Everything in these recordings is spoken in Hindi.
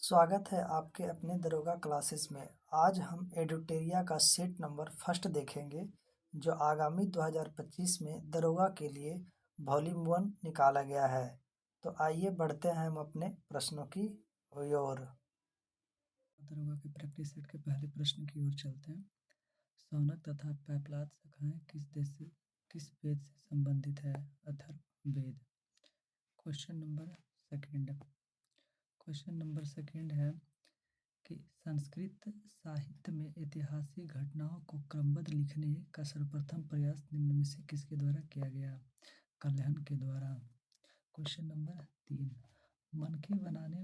स्वागत है आपके अपने दरोगा क्लासेस में। आज हम एडुटेरिया का सेट नंबर फर्स्ट देखेंगे जो आगामी 2025 में दरोगा के लिए वॉल्यूम 1 निकाला गया है। तो आइए बढ़ते हैं हम अपने प्रश्नों की ओर। दरोगा के प्रैक्टिस सेट के पहले प्रश्न की ओर चलते हैं। सौनक तथा पैपलाद शाखाएं किस वेद से संबंधित है? अथर्ववेद। क्वेश्चन नंबर सेकंड है कि संस्कृत साहित्य में ऐतिहासिक घटनाओं को क्रमबद्ध लिखने का सर्वप्रथम प्रयास निम्न में से किसके द्वारा किया गया? कल्हण के द्वारा। क्वेश्चन नंबर 3, मनके बनाने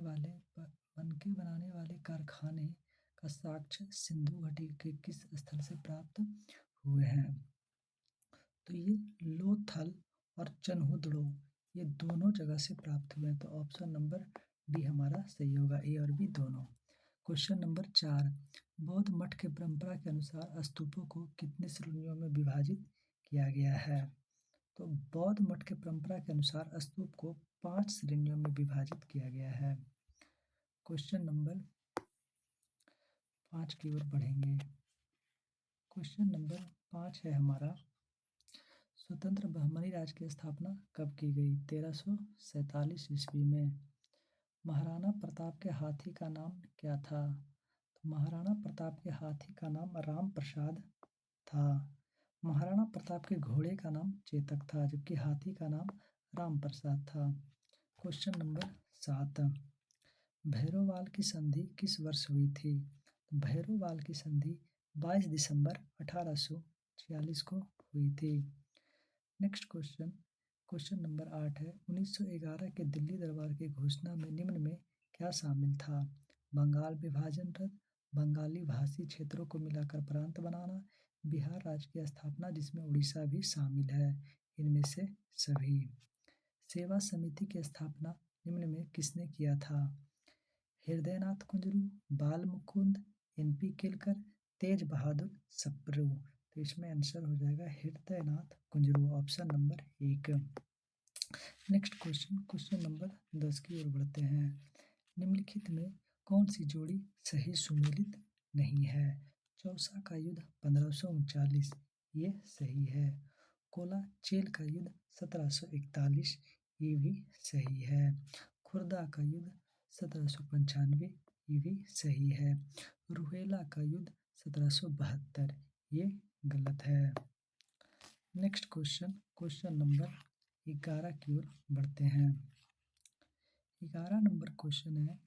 वाले कारखाने का साक्ष्य सिंधु घाटी के किस स्थल से प्राप्त हुए हैं? तो ये लोथल और चनहुदड़ो, ये दोनों जगह से प्राप्त हुए हैं। तो ऑप्शन नंबर डी हमारा सही होगा, ए और बी दोनों। क्वेश्चन नंबर 4, बौद्ध मठ के परंपरा के अनुसार स्तूपों को कितने श्रेणियों में विभाजित किया गया है? तो बौद्ध मठ के परंपरा के अनुसार स्तूप को 5 श्रेणियों में विभाजित किया गया है। क्वेश्चन नंबर 5 की ओर बढ़ेंगे। क्वेश्चन नंबर 5 है हमारा, स्वतंत्र बहमनी राज्य की स्थापना कब की गई? 1347 ईस्वी में। महाराणा प्रताप के हाथी का नाम क्या था? तो महाराणा प्रताप के हाथी का नाम राम प्रसाद था। महाराणा प्रताप के घोड़े का नाम चेतक था, जबकि हाथी का नाम राम प्रसाद था। क्वेश्चन नंबर 7, भैरोवाल की संधि किस वर्ष हुई थी? भैरोवाल की संधि 22 दिसंबर 1846 को हुई थी। नेक्स्ट क्वेश्चन नंबर 8 है, 1911 के दिल्ली दरबार की घोषणा में निम्न में क्या शामिल था? बंगाल विभाजन रद्द, बंगाली भाषी क्षेत्रों को मिलाकर प्रांत बनाना, बिहार राज्य की स्थापना जिसमें उड़ीसा भी शामिल है। इनमें से सभी। सेवा समिति की स्थापना निम्न में किसने किया था? हृदयनाथ कुंजरू, बाल मुकुंद, एन.पी. केलकर, तेज बहादुर सप्रू। तो इसमें आंसर हो जाएगा Hridaynath Kunzru, option number 1। Next question number 10 की ओर बढ़ते हैं। निम्नलिखित में कौन सी जोड़ी सही सुमेलित नहीं है? चौसा का युद्ध 1539, ये सही है। कोला चेल का युद्ध 1741, ये भी सही है। खुर्दा का युद्ध 1795, ये भी सही है। रुहेला का युद्ध 1772, ये गलत है। नेक्स्ट क्वेश्चन नंबर 11 की ओर बढ़ते हैं। 11 नंबर क्वेश्चन है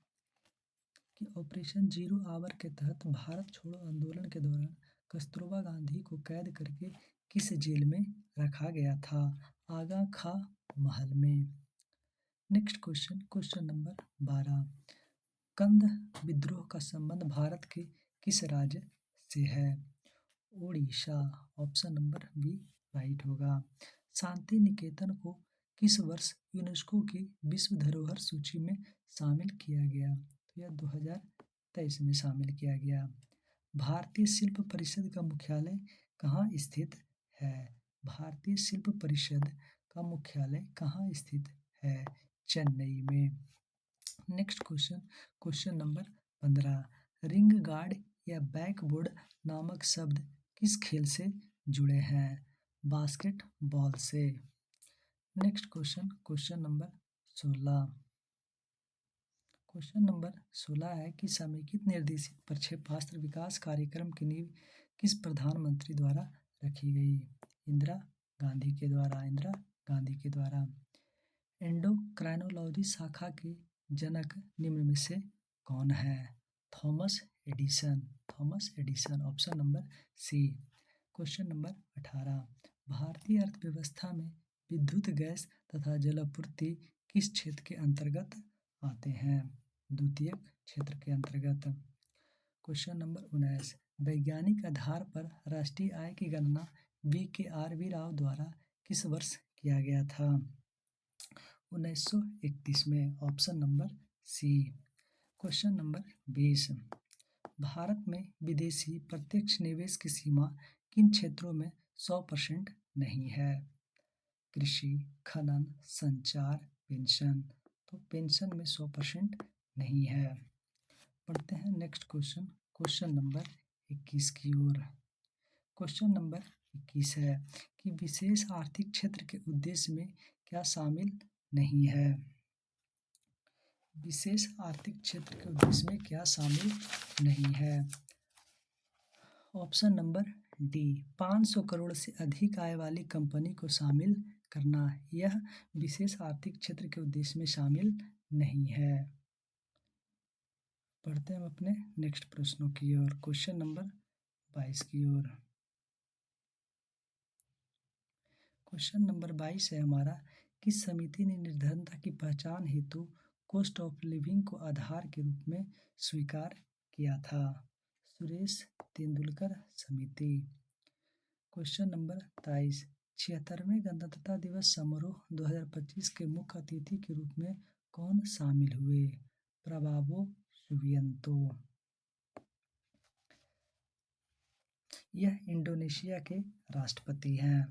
कि ऑपरेशन जीरो आवर के तहत भारत छोड़ो आंदोलन के दौरान कस्तूरबा गांधी को कैद करके किस जेल में रखा गया था? आगा खा महल में। नेक्स्ट क्वेश्चन नंबर 12, कंद विद्रोह का संबंध भारत के किस राज्य से है? Odisha, option number B right होगा। शांति निकेतन को किस वर्ष यूनेस्को की विश्व धरोहर सूची में शामिल किया गया? तो यह 2023 में शामिल किया गया। भारतीय शिल्प परिषद का मुख्यालय कहाँ स्थित है? भारतीय शिल्प परिषद का मुख्यालय कहाँ स्थित है? चेन्नई में। Next question number 15, ring guard या बैकबोर्ड नामक शब्द किस खेल से जुड़े हैं? बास्केटबॉल से। Next question number 16। Question number 16 है कि समेकित निर्देशित प्रक्षेपास्त्र विकास कार्यक्रम की नींव किस प्रधानमंत्री द्वारा रखी गई? इंदिरा गांधी के द्वारा। एंडोक्राइनोलॉजी शाखा के जनक निम्न में से कौन है? Thomas Edison, option number C. Question number 18, भारतीय अर्थव्यवस्था में विद्युत गैस तथा जलापूर्ति किस क्षेत्र के अंतर्गत आते हैं? द्वितीयक क्षेत्र के अंतर्गत। क्वेश्चन नंबर 19, वैज्ञानिक आधार पर राष्ट्रीय आय की गणना वी राव द्वारा किस वर्ष किया गया था? 1931 में, option number C. Question number 20, Bharat में विदेशी प्रत्यक्ष निवेश की सीमा किन क्षेत्रों में 100% नहीं है? कृषि, खनन, संचार, पेंशन। तो पेंशन में 100% नहीं है। पढ़ते हैं नेक्स्ट क्वेश्चन, क्वेश्चन नंबर 21 की ओर। क्वेश्चन नंबर 21 है कि विशेष आर्थिक क्षेत्र के उद्देश्य में क्या शामिल नहीं है। विशेष आर्थिक क्षेत्र के उद्देश्य में क्या शामिल नहीं है। ऑप्शन नंबर डी, 500 करोड़ से अधिक आय वाली कंपनी को शामिल करना, यह विशेष आर्थिक क्षेत्र के उद्देश्य में शामिल नहीं है। पढ़ते हैं अपने नेक्स्ट प्रश्नों की ओर, क्वेश्चन नंबर 22 की ओर। क्वेश्चन नंबर 22 है हमारा, किस समिति ने निर्धनता की पहचान हेतु कॉस्ट ऑफ लिविंग को आधार के रूप में स्वीकार किया था। सुरेश तेंदुलकर समिति। क्वेश्चन नंबर 23, 76वें गणतंत्रता दिवस समारोह 2025 के मुख्य अतिथि के रूप में कौन शामिल हुए। प्रभावो सुबियांतो। यह इंडोनेशिया के राष्ट्रपति हैं।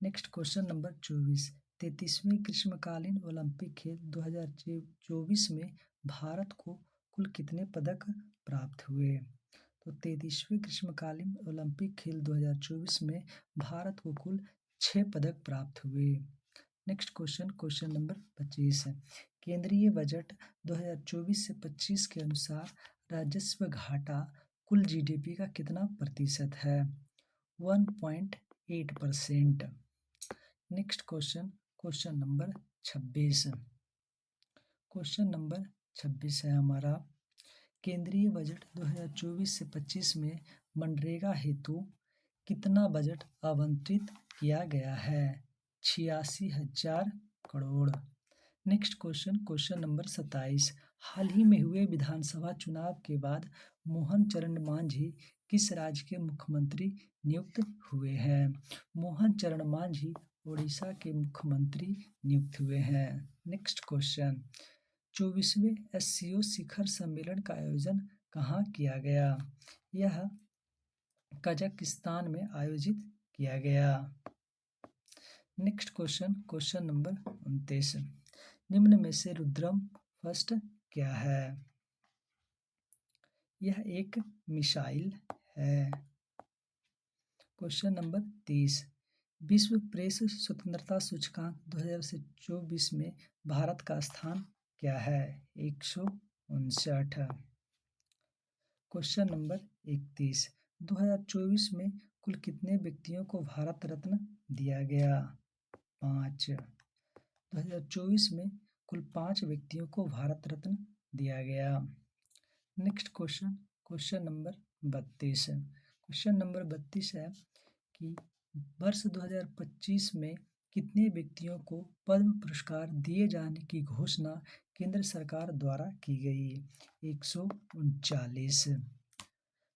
नेक्स्ट क्वेश्चन नंबर 24, 33वें ग्रीष्मकालीन ओलंपिक खेल 2024 में भारत को कुल कितने पदक प्राप्त हुए। तो 33वें ग्रीष्मकालीन ओलंपिक खेल 2024 में भारत को कुल 6 पदक प्राप्त हुए। नेक्स्ट क्वेश्चन, क्वेश्चन नंबर 25 है, केंद्रीय बजट 2024 से 25 के अनुसार राजस्व घाटा कुल जीडीपी का कितना प्रतिशत है। 1.8%। Next question, question number 26। Question number 26 है हमारा, केंद्रीय बजट 2024 से 25 में मनरेगा हेतु कितना बजट आवंटित किया गया है। 86,000 crore. Next question, question number 27, हाल ही में हुए विधानसभा चुनाव के बाद मोहन चरण मांझी किस राज्य के मुख्यमंत्री नियुक्त हुए हैं। मोहन चरण मांझी उड़ीसा के मुख्यमंत्री नियुक्त हुए हैं। नेक्स्ट क्वेश्चन, 24वें एससीओ शिखर सम्मेलन का आयोजन कहाँ किया गया। यह कजाकिस्तान में आयोजित किया गया। नेक्स्ट क्वेश्चन, क्वेश्चन नंबर 29, निम्न में से रुद्रम फर्स्ट क्या है। यह एक मिसाइल है। क्वेश्चन नंबर 30, विश्व प्रेस स्वतंत्रता सूचकांक 2024 में भारत का स्थान क्या है। 159। क्वेश्चन नंबर 31, 2024 में कुल कितने व्यक्तियों को भारत रत्न दिया गया। 5। 2024 में कुल 5 व्यक्तियों को भारत रत्न दिया गया। Next question, question number 32। Question number 32 है कि वर्ष 2025 में कितने व्यक्तियों को पद्म पुरस्कार दिए जाने की घोषणा केंद्र सरकार द्वारा की गई। 139।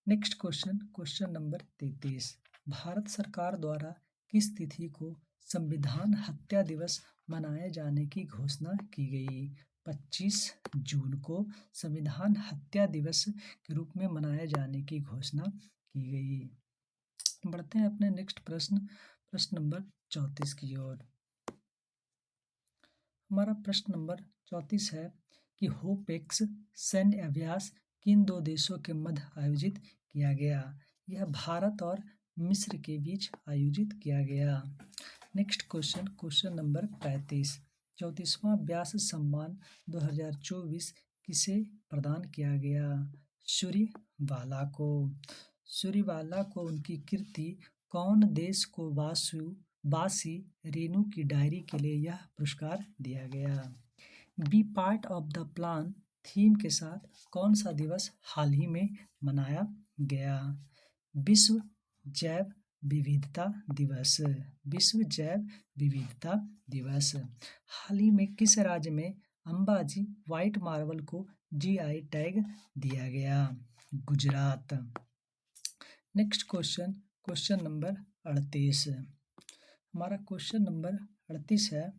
Next question, question number 33, Bharat सरकार द्वारा किस तिथि को संविधान हत्या दिवस मनाए जाने की घोषणा की गई। 25 जून को संविधान हत्या दिवस के रूप में मनाए जाने की घोषणा की गई। बढ़ते हैं अपने नेक्स्ट प्रश्न, प्रश्न नंबर 34 की ओर। हमारा प्रश्न नंबर 34 है कि होपेक्स सैन्य अभ्यास किन दो देशों के मध्य आयोजित किया गया। यह भारत और मिस्र के बीच आयोजित किया गया। नेक्स्ट क्वेश्चन, क्वेश्चन नंबर 35, 34वां व्यास सम्मान 2024 किसे प्रदान किया गया। सूरीवाला को। सूरीवाला को उनकी कीर्ति कौन देश को वासी रेणु की डायरी के लिए यह पुरस्कार दिया गया। B part of the plan theme के साथ कौन सा दिवस हाल ही में मनाया गया। विश्व जैव विविधता दिवस। विश्व जैव विविधता दिवस। हाल ही में किस राज्य में अंबाजी व्हाइट मार्बल को जीआई टैग दिया गया। Gujarat. Next question, question number 38। हमारा क्वेश्चन नंबर 38 है,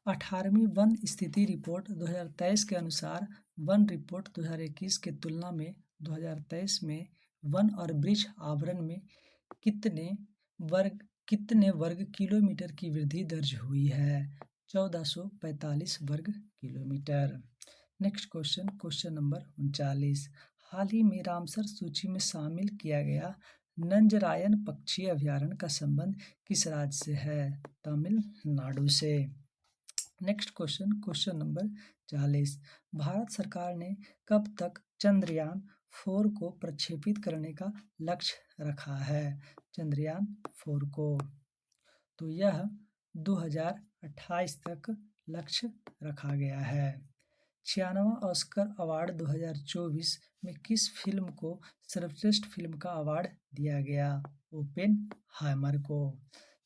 18वीं वन स्थिति रिपोर्ट 2023 के अनुसार वन रिपोर्ट 2021 के तुलना में 2023 में वन और वृक्ष आवरण में कितने वर्ग किलोमीटर की वृद्धि दर्ज हुई है। 1445 वर्ग kilometre. Next question, question number 39। हाल ही में रामसर सूची में शामिल किया गया नंजरायन पक्षी अभयारण्य का संबंध किस राज्य से है? तमिलनाडु से। Next question, question number 40। Bharat सरकार ने कब तक चंद्रयान 4 को प्रक्षेपित करने का लक्ष्य रखा है? चंद्रयान 4 को, तो यह 2028 तक लक्ष्य रखा गया है। 96वां ऑस्कर अवार्ड 2024 में किस फिल्म को सर्वश्रेष्ठ फिल्म का अवार्ड दिया गया? ओपेनहाइमर को।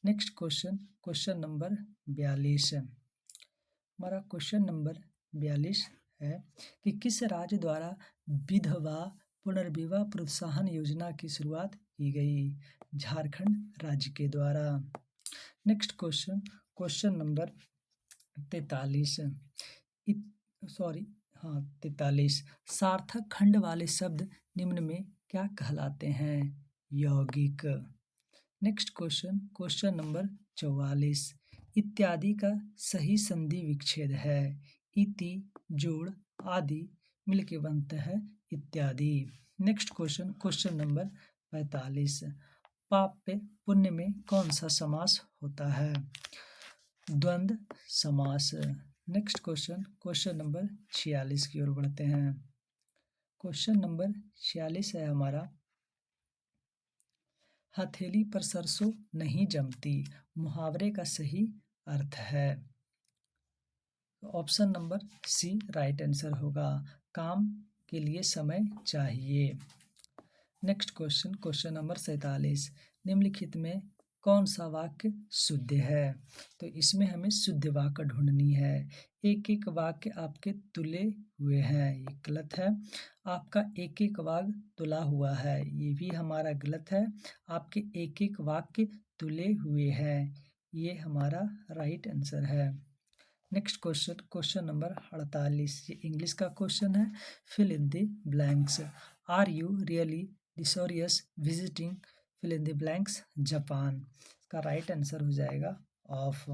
Next question, question number 42। हमारा क्वेश्चन नंबर 42 है कि किस राज्य द्वारा विधवा पुनर्विवाह प्रोत्साहन योजना की शुरुआत की गई? झारखंड राज्य के द्वारा। Next question, question number 43। 43। सार्थक खंड वाले शब्द निम्न में क्या कहलाते हैं? यौगिक। Next question, question number 44। इत्यादि का सही संधि विच्छेद है। इति, जोड़, आदि मिलके बनता है इत्यादि। Next question, question number 45। पाप पुण्य में कौन सा समास होता है? द्वंद्व समास। नेक्स्ट क्वेश्चन, क्वेश्चन नंबर 46 की ओर बढ़ते हैं। क्वेश्चन नंबर 46 है हमारा, हथेली पर सरसों नहीं जमती, मुहावरे का सही अर्थ है। Option number C right answer होगा, काम के लिए समय चाहिए। Next question, question number 47। निम्नलिखित में कौन सा वाक्य शुद्ध है? तो इसमें हमें शुद्ध वाक्य ढूंढनी है। एक एक वाक्य आपके तुले हुए हैं, ये गलत है। आपका एक एक वाक्य तुला हुआ है, ये भी हमारा गलत है। आपके एक एक वाक्य तुले हुए हैं, ये हमारा राइट आंसर है। Next question, question number 48। ये इंग्लिश का क्वेश्चन है। Fill in the blanks. Are you really desirous visiting fill in the blanks Japan? इसका राइट आंसर हो जाएगा of.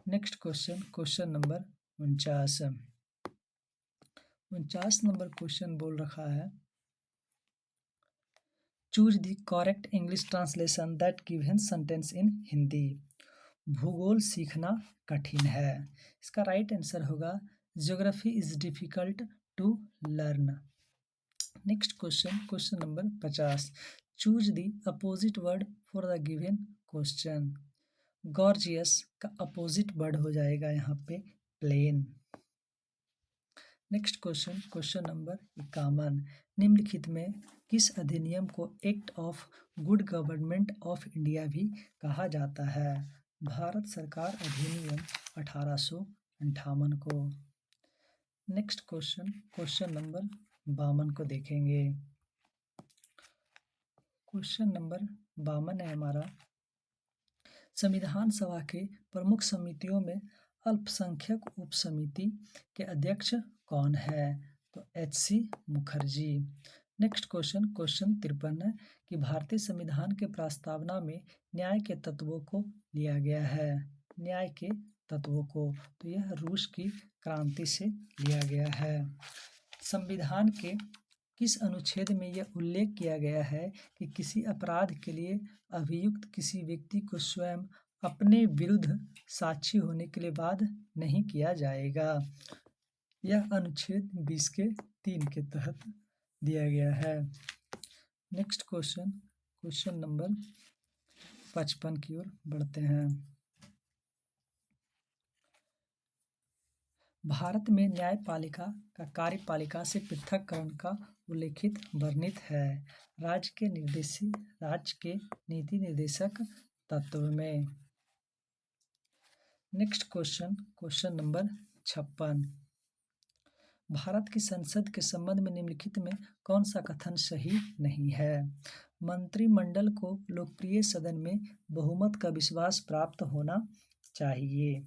Next question, question number 49। 49 नंबर क्वेश्चन बोल रखा है, choose the correct English translation that given sentence in Hindi. भूगोल सीखना कठिन है, इसका राइट आंसर होगा geography is difficult to learn. Next question, question number 50। Choose the opposite word for the given question. Gorgeous का अपोजिट वर्ड हो जाएगा यहाँ पे plain. Next question, question number 51। निम्नलिखित में किस अधिनियम को act of good government of India भी कहा जाता है? भारत सरकार अधिनियम 1858 को। नेक्स्ट क्वेश्चन, क्वेश्चन नंबर 52 को देखेंगे। क्वेश्चन नंबर 52 है हमारा, संविधान सभा के प्रमुख समितियों में अल्पसंख्यक उप समिति के अध्यक्ष कौन है? तो HC Mukherjee. Next question, question 53 है कि भारतीय संविधान के प्रस्तावना में न्याय के तत्वों को लिया गया है। न्याय के तत्वों को, तो यह रूस की क्रांति से लिया गया है। संविधान के किस अनुच्छेद में यह उल्लेख किया गया है कि किसी अपराध के लिए अभियुक्त किसी व्यक्ति को स्वयं अपने विरुद्ध साक्षी होने के लिए बाध्य नहीं किया जाएगा? यह अनुच्छेद 20 के 3 के तहत दिया गया है। नेक्स्ट क्वेश्चन, क्वेश्चन नंबर 55 की ओर बढ़ते हैं। भारत में न्यायपालिका का कार्यपालिका से पृथककरण का उल्लेखित वर्णित है राज्य के नीति निर्देशक तत्व में। Next question, question number 56। Bharat की संसद के संबंध में निम्नलिखित में कौन सा कथन सही नहीं है? मंत्रिमंडल को लोकप्रिय सदन में बहुमत का विश्वास प्राप्त होना चाहिए,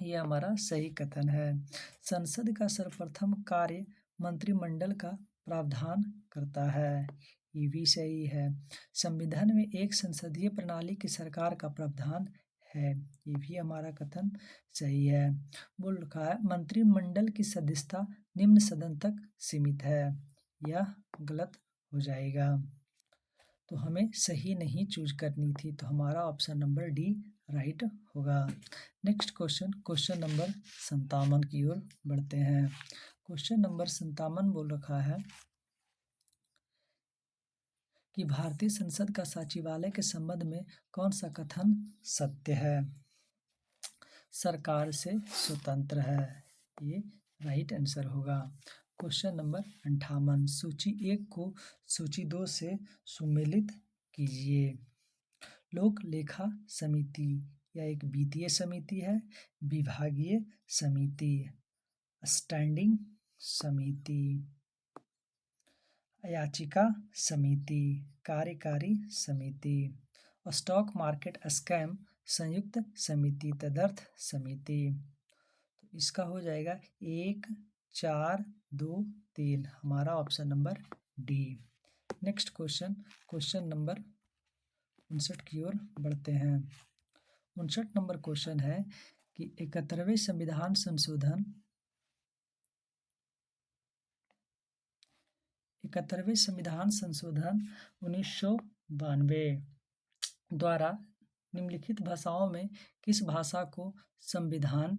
यह हमारा सही कथन है। संसद का सर्वप्रथम कार्य मंत्रिमंडल का प्रावधान करता है, ये भी सही है। संविधान में एक संसदीय प्रणाली की सरकार का प्रावधान है। ये भी हमारा कथन सही है। बोल रखा है मंत्रिमंडल की सदस्यता निम्न सदन तक सीमित है। यह गलत हो जाएगा, तो हमें सही नहीं चूज करनी थी, तो हमारा ऑप्शन नंबर डी राइट होगा। नेक्स्ट क्वेश्चन नंबर 57 की ओर बढ़ते हैं। क्वेश्चन नंबर 57 बोल रखा है कि भारतीय संसद का सचिवालय के संबंध में कौन सा कथन सत्य है? सरकार से स्वतंत्र है। ये राइट आंसर होगा। क्वेश्चन नंबर 58 सूची 1 को सूची 2 से सुमेलित कीजिए। लोक लेखा समिति यह एक वित्तीय समिति है, विभागीय समिति, स्टैंडिंग समिति, याचिका समिति, कार्यकारी समिति, स्टॉक मार्केट स्कैम संयुक्त समिति, तदर्थ समिति। तो इसका हो जाएगा 1, 4, 2, 3, हमारा option number D. Next question number 59 की ओर बढ़ते हैं। 59 नंबर क्वेश्चन है कि 71वें संविधान संशोधन 1992 द्वारा निम्नलिखित भाषाओं में किस भाषा को संविधान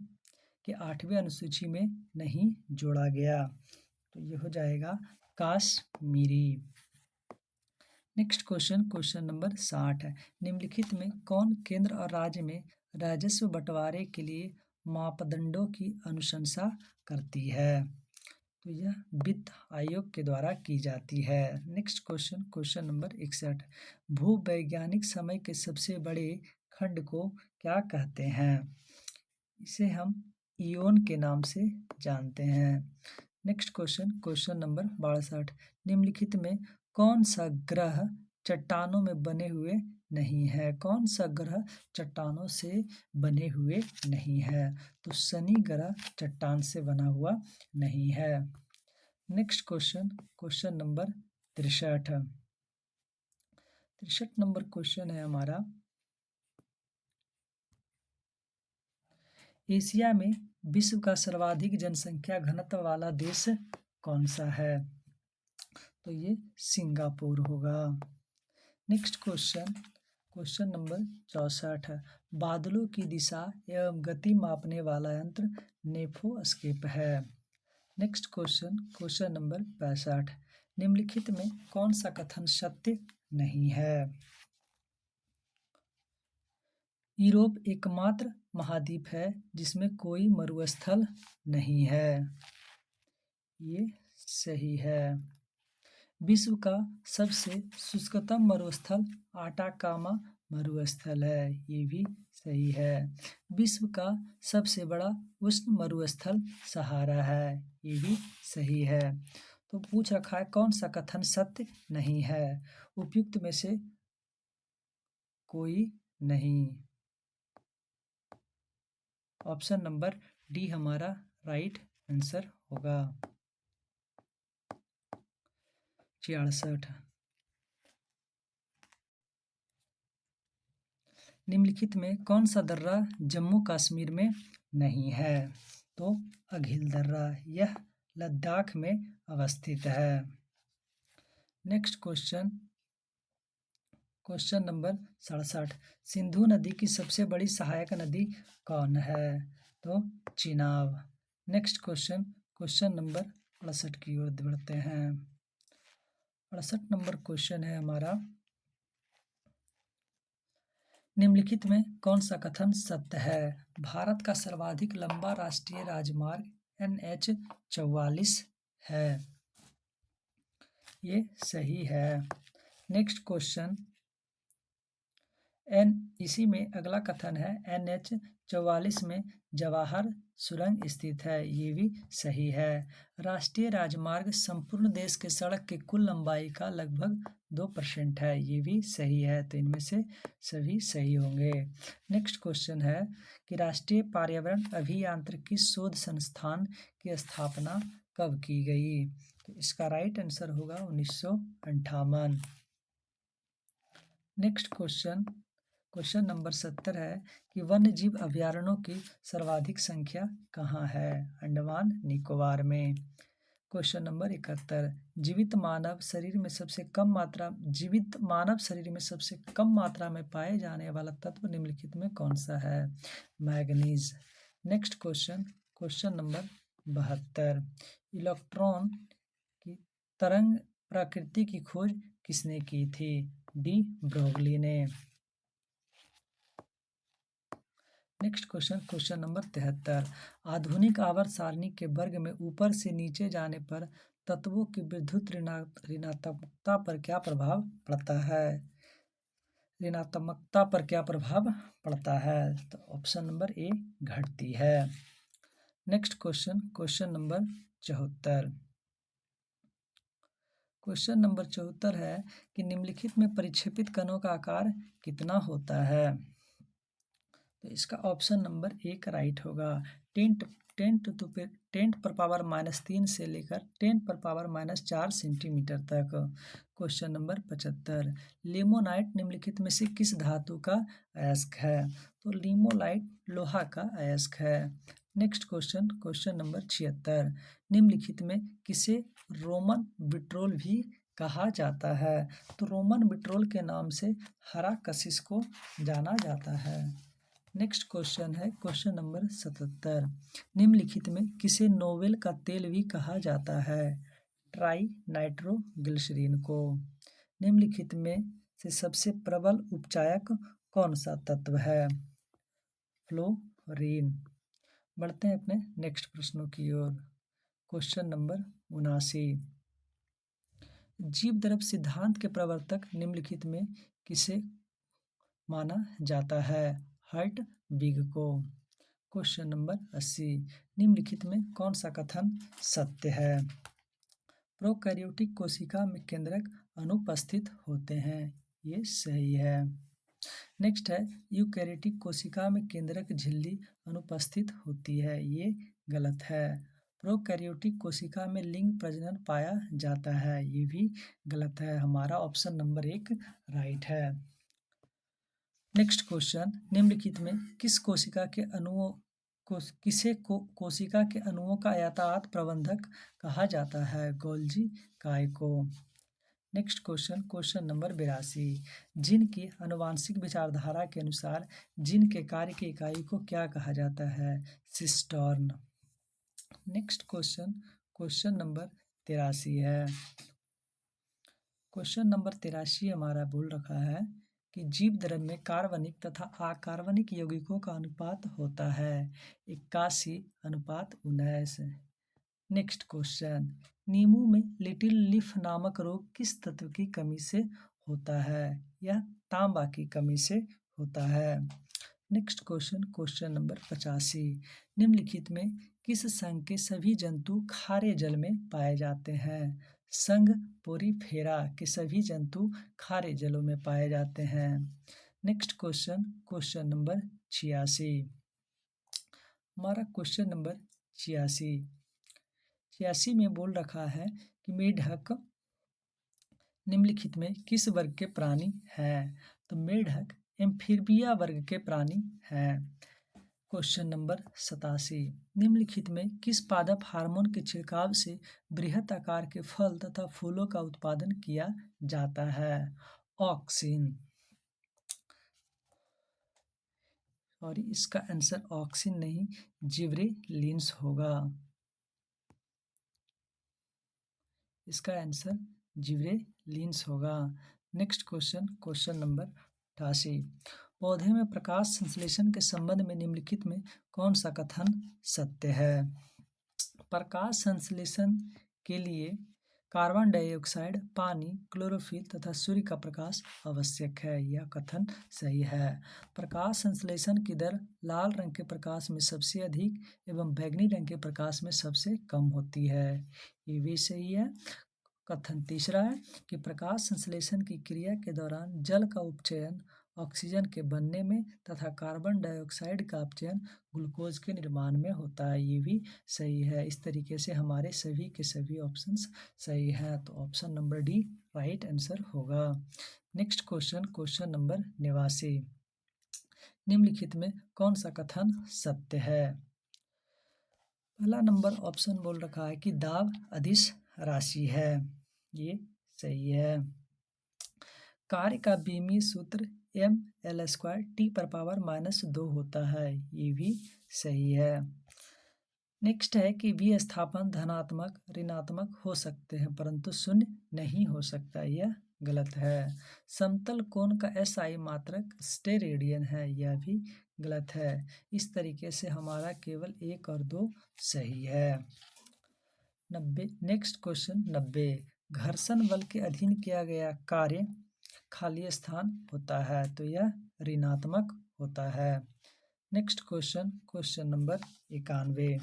के 8वें अनुसूची में नहीं जोड़ा गया? तो ये हो जाएगा कश्मीरी। नेक्स्ट क्वेश्चन नंबर 60 है। निम्नलिखित में कौन केंद्र और राज्य में राजस्व बंटवारे के लिए मापदंडों की अनुशंसा करती है? तो यह वित्त आयोग के द्वारा की जाती है। नेक्स्ट क्वेश्चन नंबर 61 भूवैज्ञानिक समय के सबसे बड़े खंड को क्या कहते हैं? इसे हम इयोन के नाम से जानते हैं। नेक्स्ट क्वेश्चन नंबर 62 निम्नलिखित में कौन सा ग्रह चट्टानों में बने हुए नहीं है? कौन सा ग्रह चट्टानों से बने हुए नहीं है? तो शनि ग्रह चट्टान से बना हुआ नहीं है। Next question number 63 number question है हमारा एशिया में विश्व का सर्वाधिक जनसंख्या घनत्व वाला देश कौन सा है? तो ये सिंगापुर होगा। नेक्स्ट क्वेश्चन नंबर 64 है बादलों की दिशा एवं गति मापने वाला यंत्र नेफोस्केप है। नेक्स्ट क्वेश्चन नंबर 65 निम्नलिखित में कौन सा कथन सत्य नहीं है? यूरोप एकमात्र महाद्वीप है जिसमें कोई मरुस्थल नहीं है। ये सही है। विश्व का सबसे शुष्कतम मरुस्थल आटाकामा मरुस्थल है। ये भी सही है। विश्व का सबसे बड़ा उष्ण मरुस्थल सहारा है। ये भी सही है। तो पूछ रखा है कौन सा कथन सत्य नहीं है? उपयुक्त में से कोई नहीं। ऑप्शन नंबर डी हमारा राइट आंसर होगा। 66 निम्नलिखित में कौन सा दर्रा जम्मू कश्मीर में नहीं है? तो अघिल दर्रा, यह लद्दाख में अवस्थित है। नेक्स्ट क्वेश्चन नंबर 67 सिंधु नदी की सबसे बड़ी सहायक नदी कौन है? तो चिनाब। नेक्स्ट क्वेश्चन नंबर 68 की ओर बढ़ते हैं। 68 नंबर क्वेश्चन है हमारा निम्नलिखित में कौन सा कथन सत्य है? भारत का सर्वाधिक लंबा राष्ट्रीय राजमार्ग NH 44 है। ये सही है। नेक्स्ट इसी में अगला कथन है NH 44 में जवाहर सुरंग स्थित है। ये भी सही है। राष्ट्रीय राजमार्ग संपूर्ण देश के सड़क के कुल लंबाई का लगभग 2% है। ये भी सही है। तो इनमें से सभी सही होंगे। नेक्स्ट क्वेश्चन है कि राष्ट्रीय पर्यावरण अभियांत्रिकी शोध संस्थान की स्थापना कब की गई? तो इसका राइट आंसर होगा 1958। नेक्स्ट क्वेश्चन नंबर 70 है कि वन्य जीव अभयारण्यों की सर्वाधिक संख्या कहाँ है? अंडमान निकोबार में। क्वेश्चन नंबर 71, जीवित मानव शरीर में सबसे कम मात्रा में पाए जाने वाला तत्व निम्नलिखित में कौन सा है? Manganese. Next question number 72, electron की तरंग प्रकृति की खोज किसने की थी? डी ब्रोगली ने। नेक्स्ट क्वेश्चन नंबर 73, आधुनिक आवर्त सारणी के वर्ग में ऊपर से नीचे जाने पर तत्वों की विद्युत ऋणात्मकता पर क्या प्रभाव पड़ता है? तो ऑप्शन नंबर ए घटती है। Next question number 74, question number 74 है कि निम्नलिखित में परिक्षेपित कणों का आकार कितना होता है? तो इसका ऑप्शन नंबर एक राइट होगा। 10⁻³ से लेकर 10⁻⁴ सेंटीमीटर तक। क्वेश्चन नंबर 75, लिमोनाइट निम्नलिखित में से किस धातु का अयस्क है? तो लिमोनाइट लोहा का अयस्क है। नेक्स्ट क्वेश्चन नंबर 76, निम्नलिखित में किसे रोमन विट्रोल भी कहा जाता है? तो रोमन विट्रोल के नाम से हरा कशिश को जाना जाता है। नेक्स्ट क्वेश्चन नंबर 77, निम्नलिखित में किसे नोबेल का तेल भी कहा जाता है? ट्राई नाइट्रोग्लिसरीन को। निम्नलिखित में से सबसे प्रबल उपचायक कौन सा तत्व है? फ्लोरीन। बढ़ते हैं अपने नेक्स्ट प्रश्नों की ओर। क्वेश्चन नंबर 79, जीव द्रव्य सिद्धांत के प्रवर्तक निम्नलिखित में किसे माना जाता है? हर्टविग को। क्वेश्चन नंबर 80, निम्नलिखित में कौन सा कथन सत्य है? प्रोकैरियोटिक कोशिका में केंद्रक अनुपस्थित होते हैं, ये सही है। नेक्स्ट है, यूकैरियोटिक कोशिका में केंद्रक झिल्ली अनुपस्थित होती है, ये गलत है। प्रोकैरियोटिक कोशिका में लिंग प्रजनन पाया जाता है, ये भी गलत है। हमारा ऑप्शन नंबर एक राइट है। नेक्स्ट क्वेश्चन, निम्नलिखित में किस कोशिका के अणुओं का यातायात प्रबंधक कहा जाता है? गोल्जी काय को। नेक्स्ट क्वेश्चन नंबर 82, जीन की आनुवंशिक विचारधारा के अनुसार जीन के कार्य की इकाई को क्या कहा जाता है? सिस्टर्न। नेक्स्ट क्वेश्चन नंबर 83 है। क्वेश्चन नंबर 83 हमारा बोल रखा है कि जीव द्रव्य में कार्बनिक तथा अकार्बनिक यौगिकों का अनुपात होता है 81:19। नेक्स्ट क्वेश्चन, नींबू में लिटिल लीफ नामक रोग किस तत्व की कमी से होता है? यह तांबा की कमी से होता है। नेक्स्ट क्वेश्चन नंबर 85, निम्नलिखित में किस संघ के सभी जंतु खारे जल में पाए जाते हैं? संघ पोरीफेरा के सभी जंतु खारे जलों में पाए जाते हैं। नेक्स्ट क्वेश्चन नंबर 86, हमारा क्वेश्चन नंबर 86 में बोल रखा है कि मेढक निम्नलिखित में किस वर्ग के प्राणी हैं? तो मेढक एम्फीबिया वर्ग के प्राणी हैं। क्वेश्चन नंबर 87, निम्नलिखित में किस पादप हार्मोन के छिड़काव से बृहत आकार के फल तथा फूलों का उत्पादन किया जाता है? ऑक्सिन। और इसका आंसर ऑक्सिन नहीं, जिब्रेलिन्स होगा। इसका आंसर जिब्रेलिन्स होगा। नेक्स्ट क्वेश्चन नंबर 88, पौधे में प्रकाश संश्लेषण के संबंध में निम्नलिखित में कौन सा कथन सत्य है? प्रकाश संश्लेषण के लिए कार्बन डाइऑक्साइड, पानी, क्लोरोफिल तथा सूर्य का प्रकाश आवश्यक है, यह कथन सही है। प्रकाश संश्लेषण की दर लाल रंग के प्रकाश में सबसे अधिक एवं बैंगनी रंग के प्रकाश में सबसे कम होती है, ये भी सही है। कथन तीसरा है कि प्रकाश संश्लेषण की क्रिया के दौरान जल का उपचयन ऑक्सीजन के बनने में तथा कार्बन डाइऑक्साइड का अपचयन ग्लूकोज के निर्माण में होता है, ये भी सही है। इस तरीके से हमारे सभी के सभी ऑप्शंस सही हैं, तो option number D right answer होगा। नेक्स्ट क्वेश्चन नंबर 89, निम्नलिखित में कौन सा कथन सत्य है? पहला नंबर ऑप्शन बोल रखा है कि दाब अदिश राशि है, ये सही है। कार्य का बीमीय सूत्र ml² T⁻⁻2 होता है, ये भी सही है। नेक्स्ट है कि विस्थापन धनात्मक ऋणात्मक हो सकते हैं परंतु शून्य नहीं हो सकता, यह गलत है। समतल कोण का SI मात्रक स्टेरेडियन है, यह भी गलत है। इस तरीके से हमारा केवल 1 और 2 सही है। 90 नेक्स्ट क्वेश्चन 90 घर्षण बल के अधीन किया गया कार्य खाली स्थान होता है, तो यह ऋणात्मक होता है। नेक्स्ट क्वेश्चन नंबर 91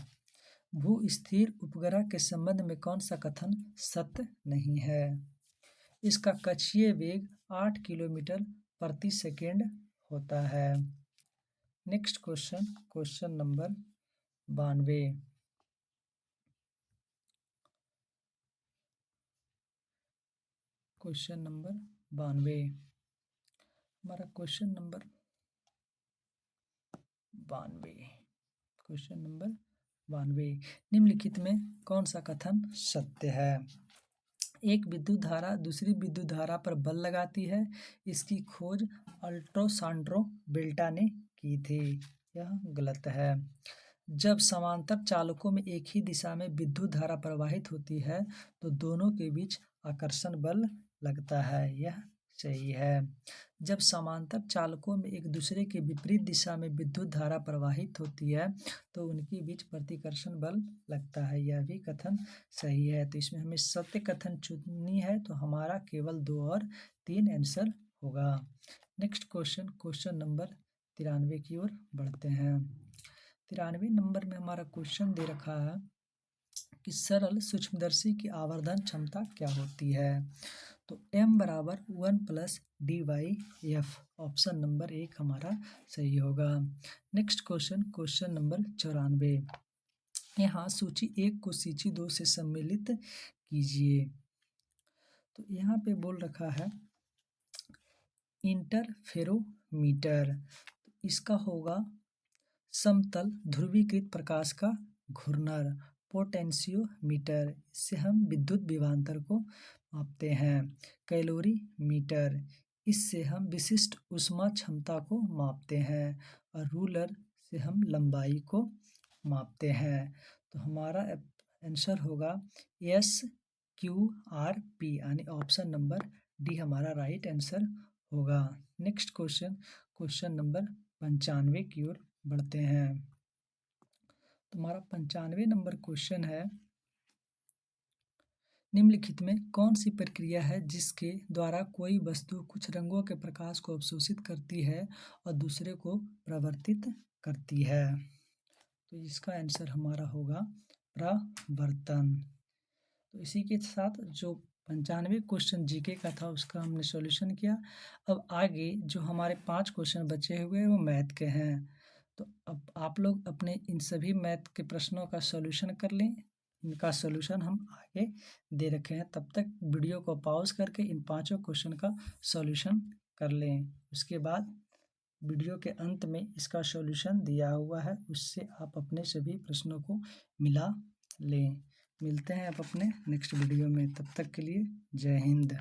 भू स्थिर उपग्रह के संबंध में कौन सा कथन सत्य नहीं है? इसका कक्षीय वेग 8 किलोमीटर प्रति सेकेंड होता है। Next question number 92 question number 92 हमारा क्वेश्चन नंबर 92 निम्नलिखित में कौन सा कथन सत्य है? एक विद्युत धारा दूसरी विद्युत धारा पर बल लगाती है, इसकी खोज अल्टोसांड्रो बेल्टा ने की थी, यह गलत है। जब समांतर चालकों में एक ही दिशा में विद्युत धारा प्रवाहित होती है तो दोनों के बीच आकर्षण बल लगता है, यह सही है। जब समांतर चालकों में एक दूसरे के विपरीत दिशा में विद्युत धारा प्रवाहित होती है तो उनके बीच प्रतिकर्षण बल लगता है, यह भी कथन सही है। तो इसमें हमें सत्य कथन चुननी है, तो हमारा केवल 2 और 3 आंसर होगा। नेक्स्ट क्वेश्चन नंबर 93 की ओर बढ़ते हैं। 93 नंबर में हमारा क्वेश्चन दे रखा है कि सरल सूक्ष्मदर्शी की आवर्धन क्षमता क्या होती है? तो m बराबर 1 + d/f, ऑप्शन नंबर 1 हमारा सही होगा। नेक्स्ट क्वेश्चन नंबर 94 यहाँ सूची 1 को सूची 2 से सम्मिलित कीजिए। तो यहाँ पे बोल रखा है इंटरफेरोमीटर, इसका होगा समतल ध्रुवीकृत प्रकाश का घूर्णन। पोटेंशियोमीटर, इससे हम विद्युत विभवांतर को मापते हैं। कैलोरीमीटर, इससे हम विशिष्ट ऊष्मा क्षमता को मापते हैं। और रूलर से हम लंबाई को मापते हैं। तो हमारा आंसर होगा SQRP, यानी ऑप्शन नंबर डी हमारा राइट आंसर होगा। नेक्स्ट क्वेश्चन नंबर 95 की ओर बढ़ते हैं। तुम्हारा 95 नंबर क्वेश्चन है निम्नलिखित में कौन सी प्रक्रिया है जिसके द्वारा कोई वस्तु कुछ रंगों के प्रकाश को अवशोषित करती है और दूसरे को प्रवर्तित करती है? तो इसका आंसर हमारा होगा प्रवर्तन। तो इसी के साथ जो 95 क्वेश्चन जीके का था उसका हमने सॉल्यूशन किया। अब आगे जो हमारे 5 क्वेश्चन बचे हुए हैं वो मैथ के हैं। तो अब आप लोग अपने इन सभी मैथ के प्रश्नों का सॉल्यूशन कर लें। इनका सॉल्यूशन हम आगे दे रखे हैं, तब तक वीडियो को पॉज करके इन 5 क्वेश्चन का सॉल्यूशन कर लें। उसके बाद वीडियो के अंत में इसका सॉल्यूशन दिया हुआ है, उससे आप अपने सभी प्रश्नों को मिला लें। मिलते हैं आप अपने नेक्स्ट वीडियो में, तब तक के लिए जय हिंद।